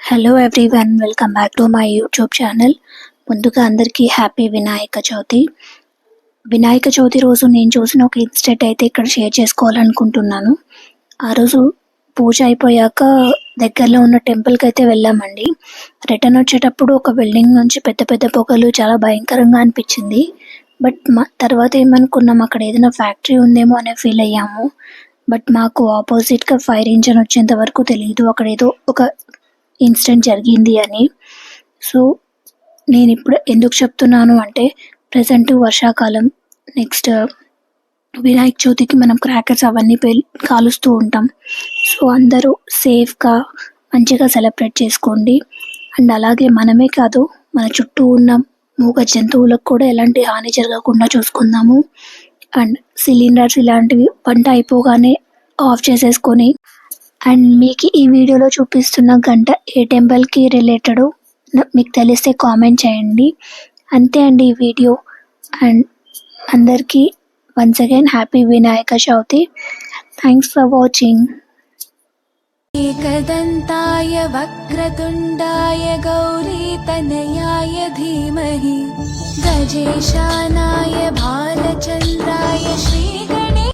Hello everyone, welcome back to my YouTube channel. ముందుగా అందరికీ happy Vinayaka Chavithi. Vinayaka Chavithi రోజు నేను చూసిన ఒక ఇన్సిడెంట్ అయితే ఇక్కడ షేర్ చేసుకోవాలనుకుంటున్నాను. ఆ రోజు పూజ అయిపోయాక దగ్గరలో ఉన్న టెంపుల్కి అయితే వెళ్ళామండి. రిటర్న్ వచ్చేటప్పుడు ఒక బిల్డింగ్ నుంచి పెద్ద పెద్ద పొగలు చాలా భయంకరంగా అనిపించింది. బట్ మా తర్వాత ఏమనుకున్నాం, అక్కడ ఏదైనా ఫ్యాక్టరీ ఉందేమో అనే ఫీల్ అయ్యాము. బట్ మాకు ఆపోజిట్గా ఫైర్ ఇంజన్ వచ్చేంత వరకు తెలియదు అక్కడ ఏదో ఒక ఇన్సిడెంట్ జరిగింది అని. సో నేను ఇప్పుడు ఎందుకు చెప్తున్నాను అంటే, ప్రజెంట్ వర్షాకాలం, నెక్స్ట్ వినాయక చవితికి మనం క్రాకర్స్ అవన్నీ కాలుస్తూ ఉంటాం. సో అందరూ సేఫ్గా మంచిగా సెలబ్రేట్ చేసుకోండి. అండ్ అలాగే మనమే కాదు, మన చుట్టూ ఉన్న మూగ జంతువులకు కూడా ఎలాంటి హాని జరగకుండా చూసుకుందాము. అండ్ సిలిండర్స్ ఇలాంటివి వంట అయిపోగానే ఆఫ్ చేసేసుకొని, అండ్ మీకు ఈ వీడియోలో చూపిస్తున్న గంట ఏ టెంపుల్కి రిలేటెడో మీకు తెలిస్తే కామెంట్ చేయండి. అంతే అండి ఈ వీడియో. అండ్ అందరికీ once again happy Vinayaka Chavithi. Thanks for watching. एकदन्ताय वक्रतुण्डाय गौरीतनयाय धीमहि गजेशानाय भालचन्द्राय श्री